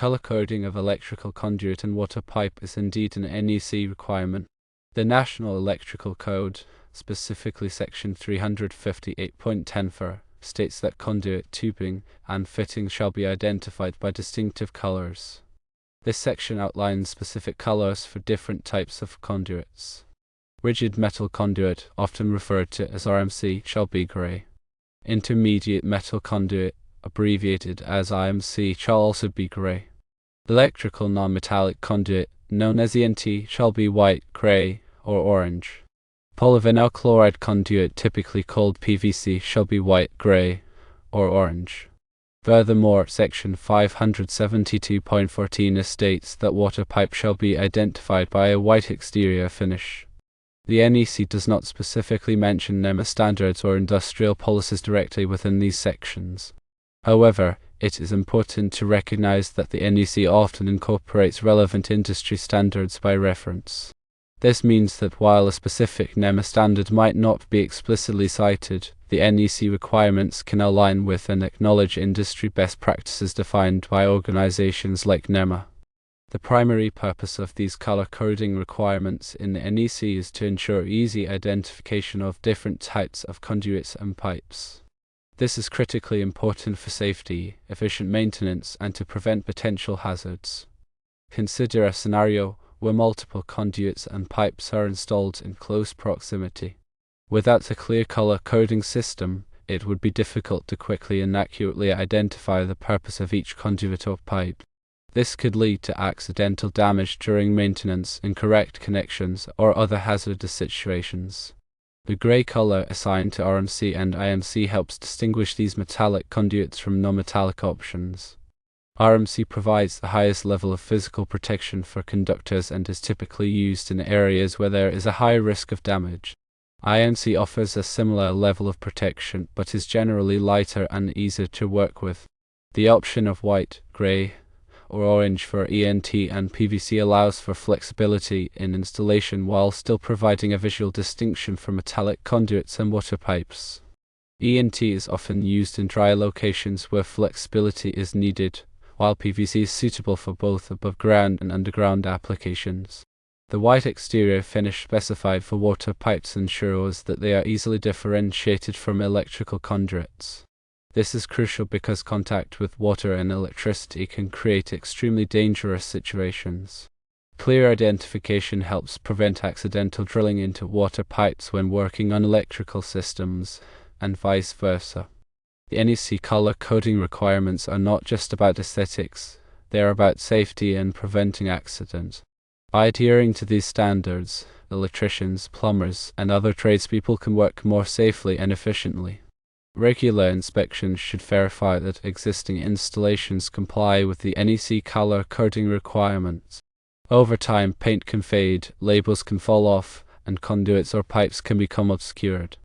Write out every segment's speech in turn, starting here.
Color coding of electrical conduit and water pipe is indeed an NEC requirement. The National Electrical Code, specifically Section 358.10, states that conduit, tubing, and fittings shall be identified by distinctive colors. This section outlines specific colors for different types of conduits. Rigid metal conduit, often referred to as RMC, shall be gray. Intermediate metal conduit, abbreviated as IMC, shall also be gray. Electrical non-metallic conduit, known as ENT, shall be white, gray, or orange. Polyvinyl chloride conduit, typically called PVC, shall be white, gray, or orange. Furthermore, Section 572.14 states that water pipe shall be identified by a white exterior finish. The NEC does not specifically mention NEMA standards or industrial policies directly within these sections. However, it is important to recognize that the NEC often incorporates relevant industry standards by reference. This means that while a specific NEMA standard might not be explicitly cited, the NEC requirements can align with and acknowledge industry best practices defined by organizations like NEMA. The primary purpose of these color coding requirements in the NEC is to ensure easy identification of different types of conduits and pipes. This is critically important for safety, efficient maintenance, and to prevent potential hazards. Consider a scenario where multiple conduits and pipes are installed in close proximity. Without a clear color coding system, it would be difficult to quickly and accurately identify the purpose of each conduit or pipe. This could lead to accidental damage during maintenance, incorrect connections, or other hazardous situations. The gray color assigned to RMC and IMC helps distinguish these metallic conduits from non-metallic options. RMC provides the highest level of physical protection for conductors and is typically used in areas where there is a high risk of damage. IMC offers a similar level of protection but is generally lighter and easier to work with. The option of white, gray, or orange for ENT and PVC allows for flexibility in installation while still providing a visual distinction from metallic conduits and water pipes. ENT is often used in dry locations where flexibility is needed, while PVC is suitable for both above-ground and underground applications. The white exterior finish specified for water pipes ensures that they are easily differentiated from electrical conduits. This is crucial because contact with water and electricity can create extremely dangerous situations. Clear identification helps prevent accidental drilling into water pipes when working on electrical systems, and vice versa. The NEC color coding requirements are not just about aesthetics, they are about safety and preventing accidents. By adhering to these standards, electricians, plumbers, and other tradespeople can work more safely and efficiently. Regular inspections should verify that existing installations comply with the NEC color coding requirements. Over time, paint can fade, labels can fall off, and conduits or pipes can become obscured.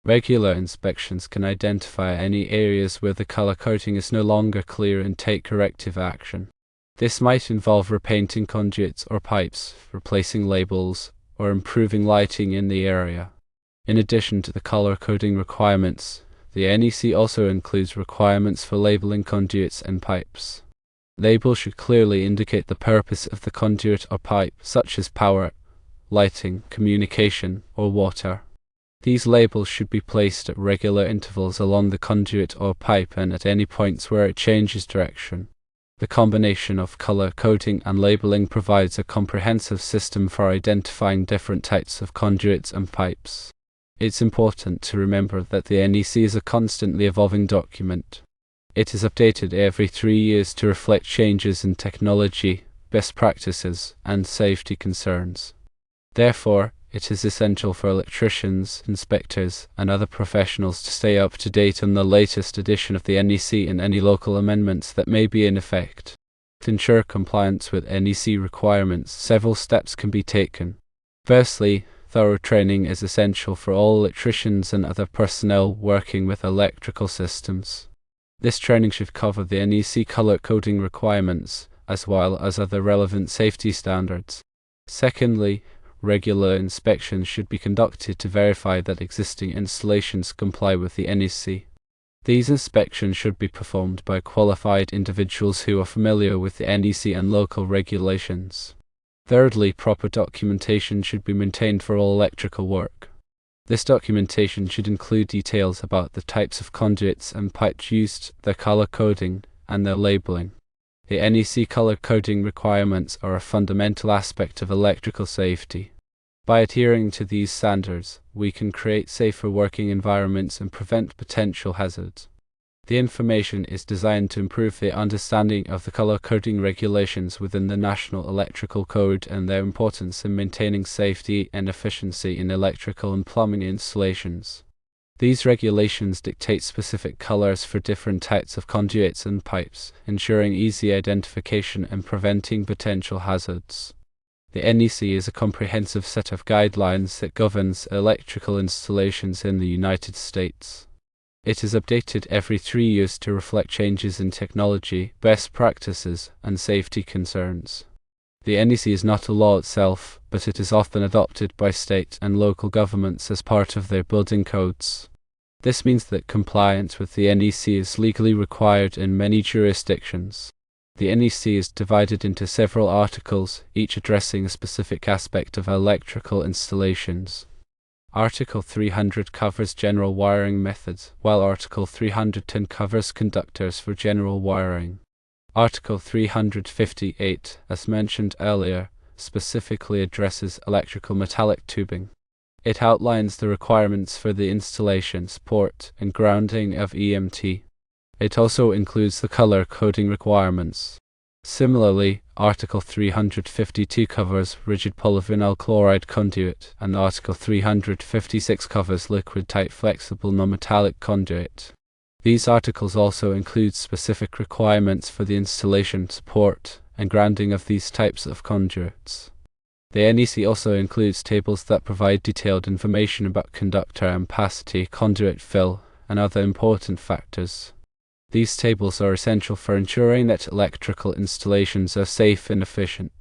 Regular inspections can identify any areas where the color coding is no longer clear and take corrective action. This might involve repainting conduits or pipes, replacing labels, or improving lighting in the area. In addition to the color coding requirements, the NEC also includes requirements for labeling conduits and pipes. Labels should clearly indicate the purpose of the conduit or pipe, such as power, lighting, communication, or water. These labels should be placed at regular intervals along the conduit or pipe and at any points where it changes direction. The combination of color coding and labeling provides a comprehensive system for identifying different types of conduits and pipes. It's important to remember that the NEC is a constantly evolving document. It is updated every 3 years to reflect changes in technology, best practices, and safety concerns. Therefore, it is essential for electricians, inspectors, and other professionals to stay up to date on the latest edition of the NEC and any local amendments that may be in effect. To ensure compliance with NEC requirements, several steps can be taken. Firstly, thorough training is essential for all electricians and other personnel working with electrical systems. This training should cover the NEC color coding requirements, as well as other relevant safety standards. Secondly, regular inspections should be conducted to verify that existing installations comply with the NEC. These inspections should be performed by qualified individuals who are familiar with the NEC and local regulations. Thirdly, proper documentation should be maintained for all electrical work. This documentation should include details about the types of conduits and pipes used, their color coding, and their labeling. The NEC color coding requirements are a fundamental aspect of electrical safety. By adhering to these standards, we can create safer working environments and prevent potential hazards. The information is designed to improve the understanding of the color coding regulations within the National Electrical Code and their importance in maintaining safety and efficiency in electrical and plumbing installations. These regulations dictate specific colors for different types of conduits and pipes, ensuring easy identification and preventing potential hazards. The NEC is a comprehensive set of guidelines that governs electrical installations in the United States. It is updated every 3 years to reflect changes in technology, best practices, and safety concerns. The NEC is not a law itself, but it is often adopted by state and local governments as part of their building codes. This means that compliance with the NEC is legally required in many jurisdictions. The NEC is divided into several articles, each addressing a specific aspect of electrical installations. Article 300 covers general wiring methods, while Article 310 covers conductors for general wiring. Article 358, as mentioned earlier, specifically addresses electrical metallic tubing. It outlines the requirements for the installation, support, and grounding of EMT. It also includes the color coding requirements. Similarly, Article 352 covers rigid polyvinyl chloride conduit, and Article 356 covers liquid-type flexible non-metallic conduit. These articles also include specific requirements for the installation, support, and grounding of these types of conduits. The NEC also includes tables that provide detailed information about conductor ampacity, conduit fill, and other important factors. These tables are essential for ensuring that electrical installations are safe and efficient.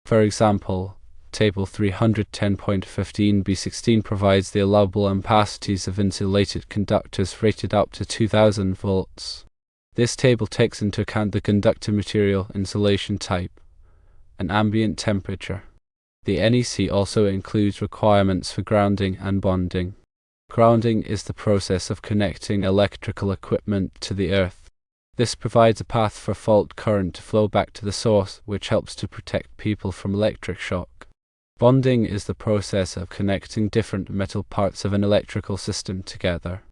For example, Table 310.15b16 provides the allowable ampacities of insulated conductors rated up to 2000 volts. This table takes into account the conductor material, insulation type, and ambient temperature. The NEC also includes requirements for grounding and bonding. Grounding is the process of connecting electrical equipment to the earth. This provides a path for fault current to flow back to the source, which helps to protect people from electric shock. Bonding is the process of connecting different metal parts of an electrical system together.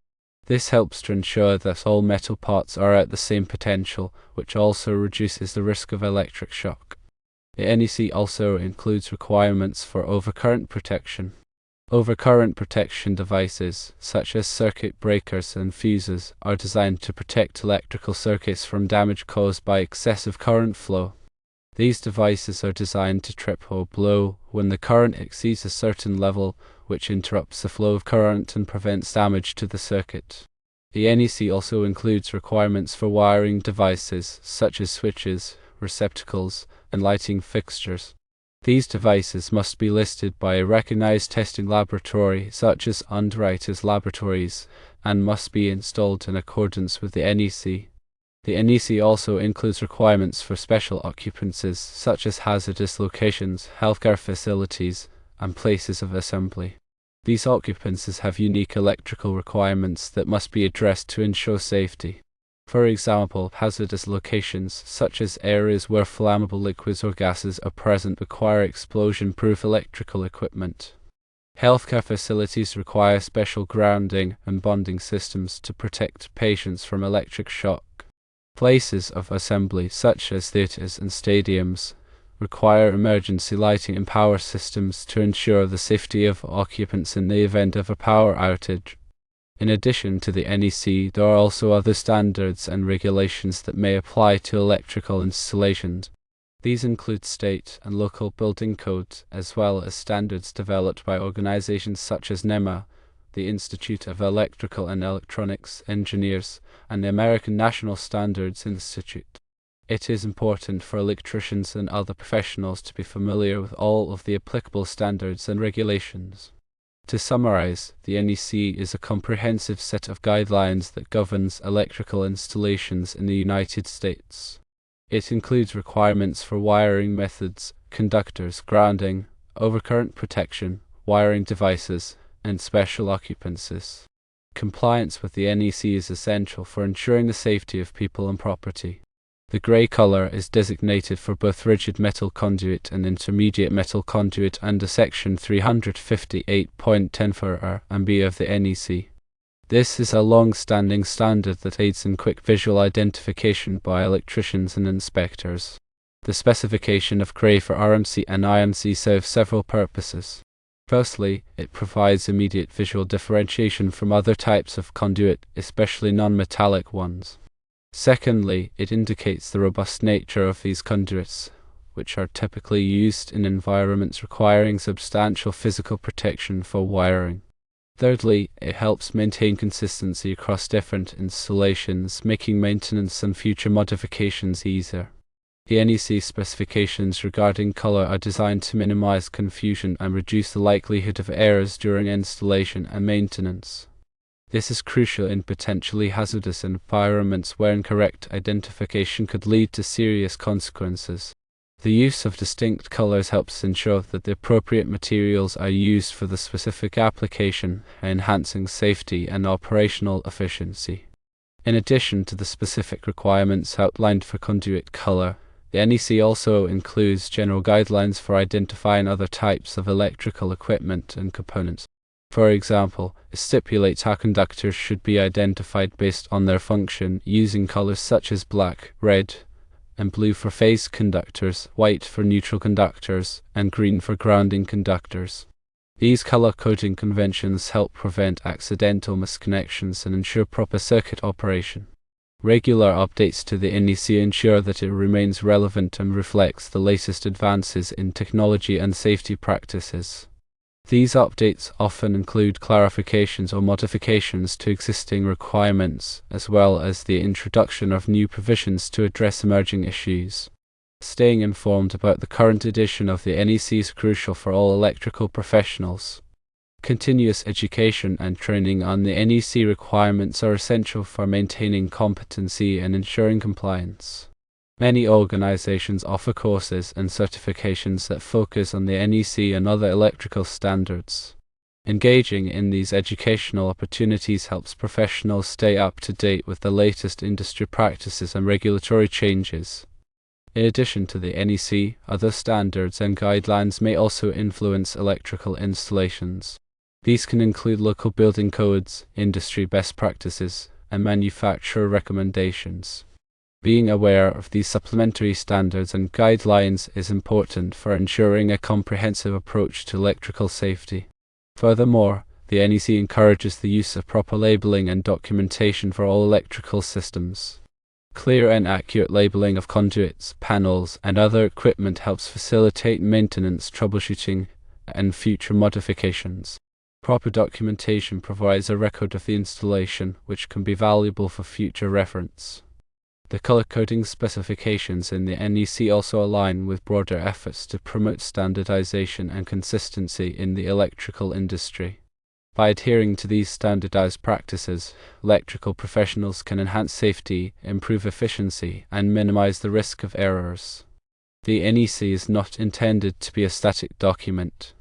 This helps to ensure that all metal parts are at the same potential, which also reduces the risk of electric shock. The NEC also includes requirements for overcurrent protection. Overcurrent protection devices, such as circuit breakers and fuses, are designed to protect electrical circuits from damage caused by excessive current flow. These devices are designed to trip or blow when the current exceeds a certain level, which interrupts the flow of current and prevents damage to the circuit. The NEC also includes requirements for wiring devices, such as switches, receptacles, and lighting fixtures. These devices must be listed by a recognized testing laboratory, such as Underwriters Laboratories, and must be installed in accordance with the NEC. The NEC also includes requirements for special occupancies, such as hazardous locations, healthcare facilities, and places of assembly. These occupancies have unique electrical requirements that must be addressed to ensure safety. For example, hazardous locations, such as areas where flammable liquids or gases are present, require explosion-proof electrical equipment. Healthcare facilities require special grounding and bonding systems to protect patients from electric shock. Places of assembly, such as theaters and stadiums, require emergency lighting and power systems to ensure the safety of occupants in the event of a power outage. In addition to the NEC, there are also other standards and regulations that may apply to electrical installations. These include state and local building codes, as well as standards developed by organizations such as NEMA, the Institute of Electrical and Electronics Engineers, and the American National Standards Institute. It is important for electricians and other professionals to be familiar with all of the applicable standards and regulations. To summarize, the NEC is a comprehensive set of guidelines that governs electrical installations in the United States. It includes requirements for wiring methods, conductors, grounding, overcurrent protection, wiring devices, and special occupancies. Compliance with the NEC is essential for ensuring the safety of people and property. The gray color is designated for both rigid metal conduit and intermediate metal conduit under Section 358.10 and B of the NEC. This is a long-standing standard that aids in quick visual identification by electricians and inspectors. The specification of gray for RMC and IMC serves several purposes. Firstly, it provides immediate visual differentiation from other types of conduit, especially non-metallic ones. Secondly, it indicates the robust nature of these conduits, which are typically used in environments requiring substantial physical protection for wiring. Thirdly, it helps maintain consistency across different installations, making maintenance and future modifications easier. The NEC specifications regarding color are designed to minimize confusion and reduce the likelihood of errors during installation and maintenance. This is crucial in potentially hazardous environments where incorrect identification could lead to serious consequences. The use of distinct colors helps ensure that the appropriate materials are used for the specific application, enhancing safety and operational efficiency. In addition to the specific requirements outlined for conduit color, the NEC also includes general guidelines for identifying other types of electrical equipment and components. For example, it stipulates how conductors should be identified based on their function, using colors such as black, red, and blue for phase conductors, white for neutral conductors, and green for grounding conductors. These color coding conventions help prevent accidental misconnections and ensure proper circuit operation. Regular updates to the NEC ensure that it remains relevant and reflects the latest advances in technology and safety practices. These updates often include clarifications or modifications to existing requirements, as well as the introduction of new provisions to address emerging issues. Staying informed about the current edition of the NEC is crucial for all electrical professionals. Continuous education and training on the NEC requirements are essential for maintaining competency and ensuring compliance. Many organizations offer courses and certifications that focus on the NEC and other electrical standards. Engaging in these educational opportunities helps professionals stay up to date with the latest industry practices and regulatory changes. In addition to the NEC, other standards and guidelines may also influence electrical installations. These can include local building codes, industry best practices, and manufacturer recommendations. Being aware of these supplementary standards and guidelines is important for ensuring a comprehensive approach to electrical safety. Furthermore, the NEC encourages the use of proper labeling and documentation for all electrical systems. Clear and accurate labeling of conduits, panels, and other equipment helps facilitate maintenance, troubleshooting, and future modifications. Proper documentation provides a record of the installation, which can be valuable for future reference. The color coding specifications in the NEC also align with broader efforts to promote standardization and consistency in the electrical industry. By adhering to these standardized practices, electrical professionals can enhance safety, improve efficiency, and minimize the risk of errors. The NEC is not intended to be a static document.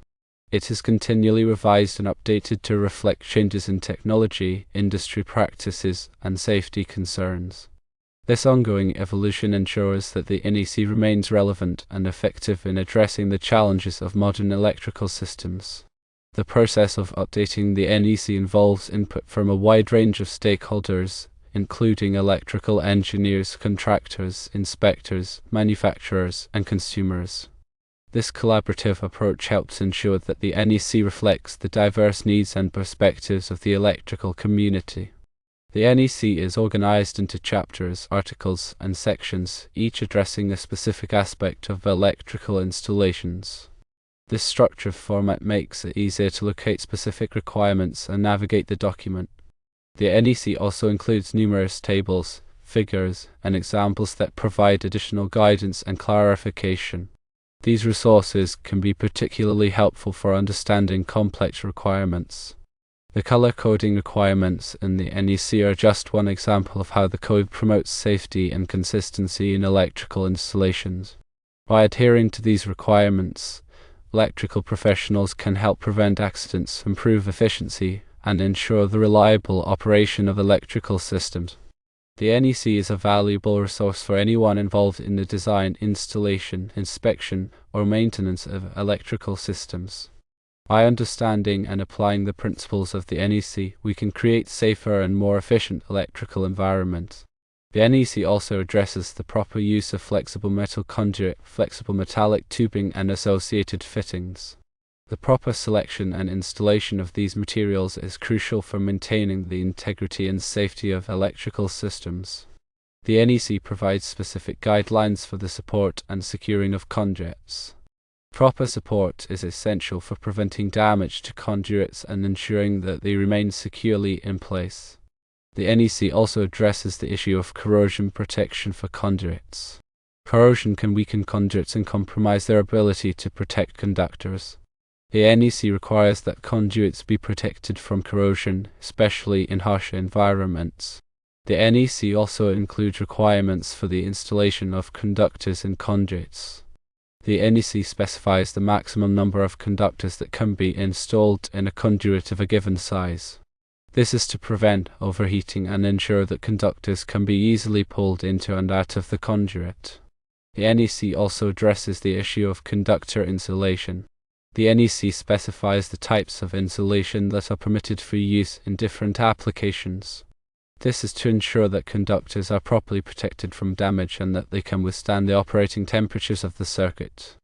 It is continually revised and updated to reflect changes in technology, industry practices, and safety concerns. This ongoing evolution ensures that the NEC remains relevant and effective in addressing the challenges of modern electrical systems. The process of updating the NEC involves input from a wide range of stakeholders, including electrical engineers, contractors, inspectors, manufacturers, and consumers. This collaborative approach helps ensure that the NEC reflects the diverse needs and perspectives of the electrical community. The NEC is organized into chapters, articles, and sections, each addressing a specific aspect of electrical installations. This structured format makes it easier to locate specific requirements and navigate the document. The NEC also includes numerous tables, figures, and examples that provide additional guidance and clarification. These resources can be particularly helpful for understanding complex requirements. The color coding requirements in the NEC are just one example of how the code promotes safety and consistency in electrical installations. By adhering to these requirements, electrical professionals can help prevent accidents, improve efficiency, and ensure the reliable operation of electrical systems. The NEC is a valuable resource for anyone involved in the design, installation, inspection, or maintenance of electrical systems. By understanding and applying the principles of the NEC, we can create safer and more efficient electrical environments. The NEC also addresses the proper use of flexible metal conduit, flexible metallic tubing, and associated fittings. The proper selection and installation of these materials is crucial for maintaining the integrity and safety of electrical systems. The NEC provides specific guidelines for the support and securing of conduits. Proper support is essential for preventing damage to conduits and ensuring that they remain securely in place. The NEC also addresses the issue of corrosion protection for conduits. Corrosion can weaken conduits and compromise their ability to protect conductors. The NEC requires that conduits be protected from corrosion, especially in harsh environments. The NEC also includes requirements for the installation of conductors in conduits. The NEC specifies the maximum number of conductors that can be installed in a conduit of a given size. This is to prevent overheating and ensure that conductors can be easily pulled into and out of the conduit. The NEC also addresses the issue of conductor insulation. The NEC specifies the types of insulation that are permitted for use in different applications. This is to ensure that conductors are properly protected from damage and that they can withstand the operating temperatures of the circuit.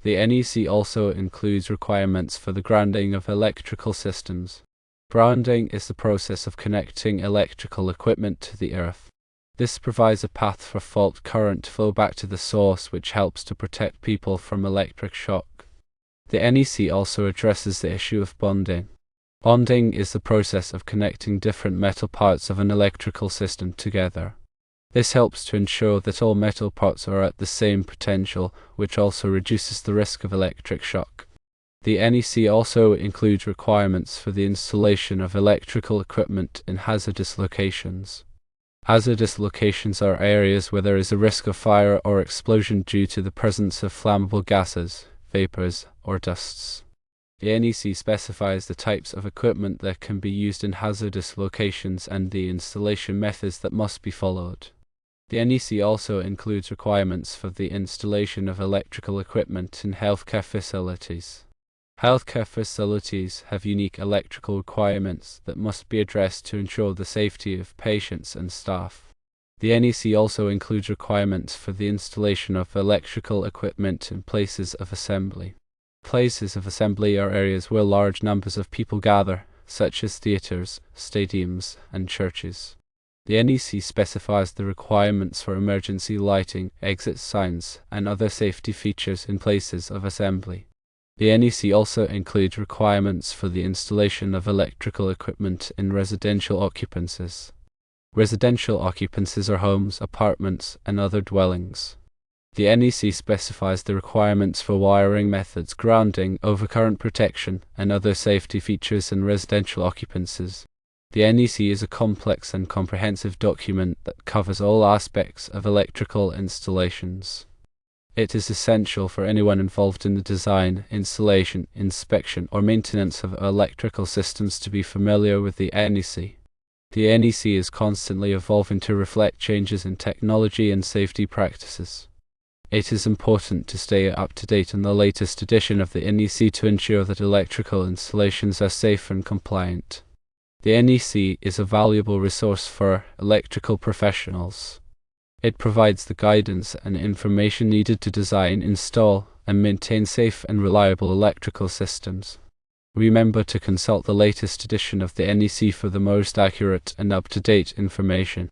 The NEC also includes requirements for the grounding of electrical systems. Grounding is the process of connecting electrical equipment to the earth. This provides a path for fault current to flow back to the source, which helps to protect people from electric shock. The NEC also addresses the issue of bonding. Bonding is the process of connecting different metal parts of an electrical system together. This helps to ensure that all metal parts are at the same potential, which also reduces the risk of electric shock. The NEC also includes requirements for the installation of electrical equipment in hazardous locations. Hazardous locations are areas where there is a risk of fire or explosion due to the presence of flammable gases, vapors, or dusts. The NEC specifies the types of equipment that can be used in hazardous locations and the installation methods that must be followed. The NEC also includes requirements for the installation of electrical equipment in healthcare facilities. Healthcare facilities have unique electrical requirements that must be addressed to ensure the safety of patients and staff. The NEC also includes requirements for the installation of electrical equipment in places of assembly. Places of assembly are areas where large numbers of people gather, such as theaters, stadiums, and churches. The NEC specifies the requirements for emergency lighting, exit signs, and other safety features in places of assembly. The NEC also includes requirements for the installation of electrical equipment in residential occupancies. Residential occupancies are homes, apartments, and other dwellings. The NEC specifies the requirements for wiring methods, grounding, overcurrent protection, and other safety features in residential occupancies. The NEC is a complex and comprehensive document that covers all aspects of electrical installations. It is essential for anyone involved in the design, installation, inspection, or maintenance of electrical systems to be familiar with the NEC. The NEC is constantly evolving to reflect changes in technology and safety practices. It is important to stay up to date on the latest edition of the NEC to ensure that electrical installations are safe and compliant. The NEC is a valuable resource for electrical professionals. It provides the guidance and information needed to design, install, and maintain safe and reliable electrical systems. Remember to consult the latest edition of the NEC for the most accurate and up-to-date information.